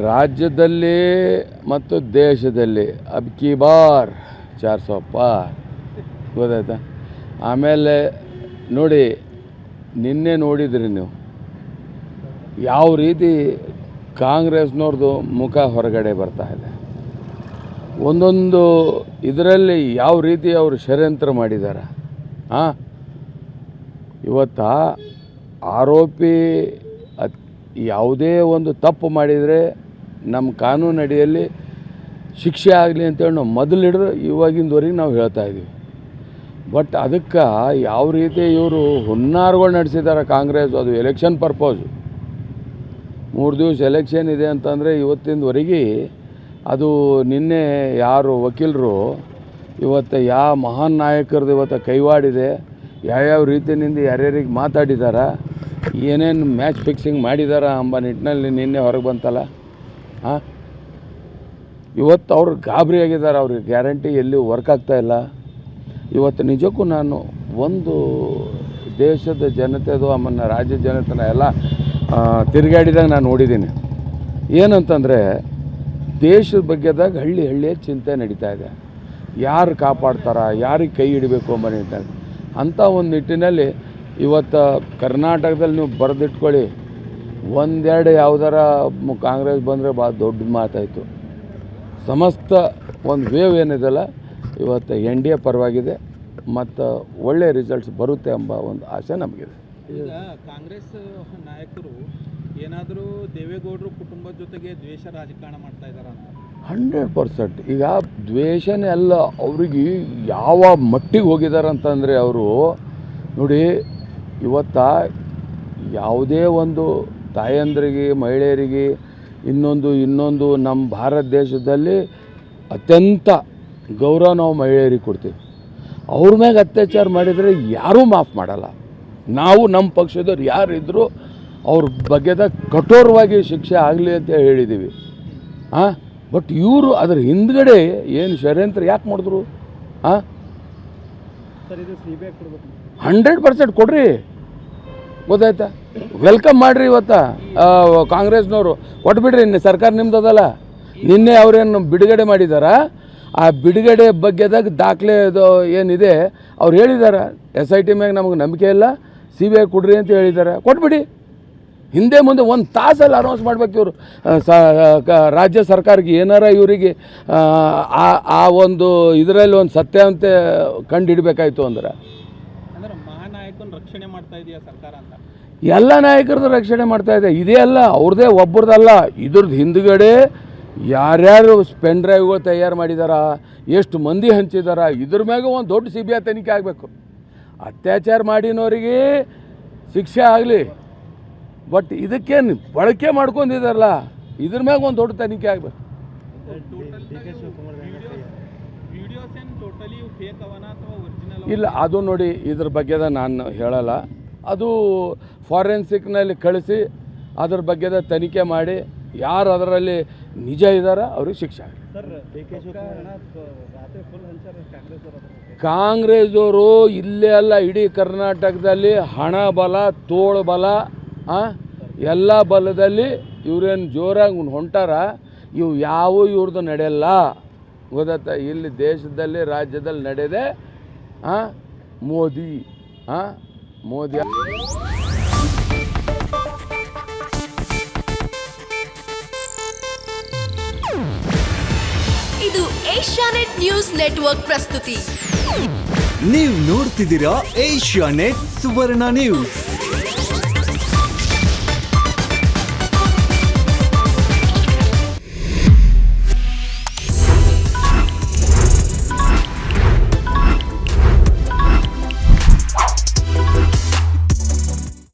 ರಾಜ್ಯದಲ್ಲಿ ಮತ್ತು ದೇಶದಲ್ಲಿ ಅಬ್ ಕಿ ಬಾರ್ 400 ಪಾರ್ ಗೊತ್ತಾಯ್ತಾ. ಆಮೇಲೆ ನೋಡಿ, ನಿನ್ನೆ ನೋಡಿದ್ರಿ ನೀವು ಯಾವ ರೀತಿ ಕಾಂಗ್ರೆಸ್ನವ್ರದ್ದು ಮುಖ ಹೊರಗಡೆ ಬರ್ತಾ ಇದೆ. ಒಂದೊಂದು ಇದರಲ್ಲಿ ಯಾವ ರೀತಿ ಅವರು ಷಡ್ಯಂತ್ರ ಮಾಡಿದ್ದಾರೆ. ಇವತ್ತ ಆರೋಪಿ ಯಾವುದೇ ಒಂದು ತಪ್ಪು ಮಾಡಿದರೆ ನಮ್ಮ ಕಾನೂನು ಅಡಿಯಲ್ಲಿ ಶಿಕ್ಷೆ ಆಗಲಿ ಅಂತೇಳಿ ನಾವು ಮೊದಲು ಹಿಡಿದು ಇವಾಗಿಂದವರೆಗೆ ನಾವು ಹೇಳ್ತಾ ಇದ್ದೀವಿ. ಬಟ್ ಅದಕ್ಕೆ ಯಾವ ರೀತಿ ಇವರು ಹುನ್ನಾರಗಳು ನಡೆಸಿದ್ದಾರೆ ಕಾಂಗ್ರೆಸ್, ಅದು ಎಲೆಕ್ಷನ್ ಪರ್ಪೋಸು. 3 ದಿವಸ ಎಲೆಕ್ಷನ್ ಇದೆ ಅಂತಂದರೆ ಇವತ್ತಿನವರೆಗೆ ಅದು ನಿನ್ನೆ ಯಾರು ವಕೀಲರು ಇವತ್ತು ಯಾವ ಮಹಾನ್ ನಾಯಕರದ್ದು ಇವತ್ತು ಕೈವಾಡಿದೆ, ಯಾವ್ಯಾವ ರೀತಿಯಿಂದ ಯಾರ್ಯಾರಿಗೆ ಮಾತಾಡಿದಾರ, ಏನೇನು ಮ್ಯಾಚ್ ಫಿಕ್ಸಿಂಗ್ ಮಾಡಿದಾರ ಎಂಬ ನಿಟ್ಟಿನಲ್ಲಿ ನಿನ್ನೆ ಹೊರಗೆ ಬಂತಲ್ಲ. ಇವತ್ತು ಅವರು ಗಾಬರಿ ಆಗಿದ್ದಾರೆ, ಅವ್ರಿಗೆ ಗ್ಯಾರಂಟಿ ಎಲ್ಲಿ ವರ್ಕ್ ಆಗ್ತಾಯಿಲ್ಲ. ಇವತ್ತು ನಿಜಕ್ಕೂ ನಾನು ಒಂದು ದೇಶದ ಜನತೆದು ಆಮೇಲೆ ರಾಜ್ಯ ಜನತೆನ ಎಲ್ಲ ತಿರುಗಾಡಿದಾಗ ನಾನು ನೋಡಿದ್ದೀನಿ. ಏನಂತಂದರೆ ದೇಶದ ಬಗ್ಗೆದಾಗ ಹಳ್ಳಿಯ ಚಿಂತೆ ನಡೀತಾ ಇದೆ. ಯಾರು ಕಾಪಾಡ್ತಾರ, ಯಾರಿಗೆ ಕೈ ಹಿಡಬೇಕು ಎಂಬ ನಿಟ್ಟಿನಲ್ಲಿ ಅಂಥ ಒಂದು ನಿಟ್ಟಿನಲ್ಲಿ ಇವತ್ತು ಕರ್ನಾಟಕದಲ್ಲಿ ನೀವು ಬರೆದಿಟ್ಕೊಳ್ಳಿ, ಒಂದೆರಡು ಯಾವುದಾರ ಕಾಂಗ್ರೆಸ್ ಬಂದರೆ ಭಾಳ ದೊಡ್ಡ ಮಾತಾಯಿತು. ಸಮಸ್ತ ಒಂದು ವೇವ್ ಏನಿದೆಲ್ಲ ಇವತ್ತು NDA ಪರವಾಗಿದೆ ಮತ್ತು ಒಳ್ಳೆಯ ರಿಸಲ್ಟ್ಸ್ ಬರುತ್ತೆ ಎಂಬ ಒಂದು ಆಸೆ ನಮಗಿದೆ. ಈಗ ಕಾಂಗ್ರೆಸ್ ನಾಯಕರು ಏನಾದರೂ ದೇವೇಗೌಡರು ಕುಟುಂಬದ ಜೊತೆಗೆ ದ್ವೇಷ ರಾಜಕಾರಣ ಮಾಡ್ತಾ ಇದ್ದಾರೆ ಅಂತ? 100%. ಈಗ ದ್ವೇಷನೇ ಅಲ್ಲ, ಅವ್ರಿಗೆ ಯಾವ ಮಟ್ಟಿಗೆ ಹೋಗಿದ್ದಾರೆ ಅಂತಂದರೆ ಅವರು ನೋಡಿ, ಇವತ್ತ ಯಾವುದೇ ಒಂದು ತಾಯಂದ್ರಿಗೆ ಮಹಿಳೆಯರಿಗೆ ಇನ್ನೊಂದು ನಮ್ಮ ಭಾರತ ದೇಶದಲ್ಲಿ ಅತ್ಯಂತ ಗೌರವ ನಾವು ಮಹಿಳೆಯರಿಗೆ ಕೊಡ್ತೀವಿ. ಅವ್ರ ಮ್ಯಾಗ ಅತ್ಯಾಚಾರ ಮಾಡಿದರೆ ಯಾರೂ ಮಾಫ್ ಮಾಡಲ್ಲ. ನಾವು ನಮ್ಮ ಪಕ್ಷದವ್ರು ಯಾರಿದ್ದರೂ ಅವ್ರ ಬಗ್ಗೆದಾಗ ಕಠೋರವಾಗಿ ಶಿಕ್ಷೆ ಆಗಲಿ ಅಂತ ಹೇಳಿದ್ದೀವಿ. ಬಟ್ ಇವರು ಅದರ ಹಿಂದ್ಗಡೆ ಏನು ಷಡ್ಯಂತ್ರ ಯಾಕೆ ಮಾಡಿದ್ರು? 100% ಕೊಡ್ರಿ, ಗೊತ್ತಾಯ್ತಾ? ವೆಲ್ಕಮ್ ಮಾಡಿರಿ. ಇವತ್ತು ಕಾಂಗ್ರೆಸ್ನವರು ಕೊಟ್ಬಿಡ್ರಿ, ಸರ್ಕಾರ ನಿಮ್ದದಲ್ಲ. ನಿನ್ನೆ ಅವ್ರೇನು ಬಿಡುಗಡೆ ಮಾಡಿದಾರ, ಆ ಬಿಡುಗಡೆ ಬಗ್ಗೆದಾಗ ದಾಖಲೆ ಅದು ಏನಿದೆ ಅವ್ರು ಹೇಳಿದ್ದಾರೆ. SIT ಮ್ಯಾಗ ನಮಗೆ ನಂಬಿಕೆ ಇಲ್ಲ, CBI ಕೊಡ್ರಿ ಅಂತ ಹೇಳಿದ್ದಾರೆ. ಕೊಟ್ಬಿಡಿ. ಹಿಂದೆ ಮುಂದೆ ಒಂದು ತಾಸಲ್ಲಿ ಅನೌನ್ಸ್ ಮಾಡ್ಬೇಕು ಇವರು. ರಾಜ್ಯ ಸರ್ಕಾರಕ್ಕೆ ಏನಾರ ಇವರಿಗೆ ಆ ಒಂದು ಇದರಲ್ಲಿ ಒಂದು ಸತ್ಯಾಂಶ ಕಂಡು ಹಿಡಬೇಕಾಯ್ತು ಅಂದ್ರೆ ಮಹಾನಾಯಕನ ರಕ್ಷಣೆ ಮಾಡ್ತಾ ಇದೆಯಾ ಸರ್ಕಾರ ಅಂತ? ಎಲ್ಲ ನಾಯಕರದ್ದು ರಕ್ಷಣೆ ಮಾಡ್ತಾ ಇದೆ. ಇದೇ ಅಲ್ಲ, ಅವ್ರದ್ದೇ ಒಬ್ಬರದಲ್ಲ, ಇದ್ರದ್ದು ಹಿಂದುಗಡೆ ಯಾರ್ಯಾರು ಪೆನ್ ಡ್ರೈವ್ಗಳು ತಯಾರು ಮಾಡಿದಾರ, ಎಷ್ಟು ಮಂದಿ ಹಂಚಿದಾರ, ಇದ್ರ ಮ್ಯಾಗ ಒಂದು ದೊಡ್ಡ CBI ತನಿಖೆ ಆಗಬೇಕು. ಅತ್ಯಾಚಾರ ಮಾಡಿನವರಿಗೆ ಶಿಕ್ಷೆ ಆಗಲಿ, ಬಟ್ ಇದಕ್ಕೇನು ಬಳಕೆ ಮಾಡ್ಕೊಂಡಿದಾರಲ್ಲ, ಇದ್ರ ಮ್ಯಾಗ ಒಂದು ದೊಡ್ಡ ತನಿಖೆ ಆಗಬೇಕು. ಇಲ್ಲ, ಅದು ನೋಡಿ, ಇದ್ರ ಬಗ್ಗೆದ ನಾನು ಹೇಳಲ್ಲ. ಅದು ಫಾರೆನ್ಸಿಕ್ನಲ್ಲಿ ಕಳಿಸಿ ಅದ್ರ ಬಗ್ಗೆದ ತನಿಖೆ ಮಾಡಿ ಯಾರು ಅದರಲ್ಲಿ ನಿಜ ಇದ್ದಾರ ಅವ್ರಿಗೆ ಶಿಕ್ಷೆ ಆಗಲಿ. ಕಾಂಗ್ರೆಸ್ದವರು ಇಲ್ಲೇ ಅಲ್ಲ, ಇಡೀ ಕರ್ನಾಟಕದಲ್ಲಿ ಹಣ ಬಲ, ತೋಳು ಬಲ, ಎಲ್ಲ ಬಲದಲ್ಲಿ ಇವ್ರೇನು ಜೋರಾಗಿ ಹೊಂಟಾರ. ಇವು ಯಾವ ಇವ್ರದ್ದು ನಡೆಯಲ್ಲ, ಗೊತ್ತಾಯ್ತಾ? ಇಲ್ಲಿ ದೇಶದಲ್ಲಿ ರಾಜ್ಯದಲ್ಲಿ ನಡೆಯದೆ ಮೋದಿ ಇದು ಏಷ್ಯಾನೆಟ್ ನ್ಯೂಸ್ ನೆಟ್ವರ್ಕ್ ಪ್ರಸ್ತುತಿ. ನೀವು ನೋಡ್ತಿದ್ದೀರಾ ಏಷ್ಯಾನೆಟ್ ಸುವರ್ಣ ನ್ಯೂಸ್.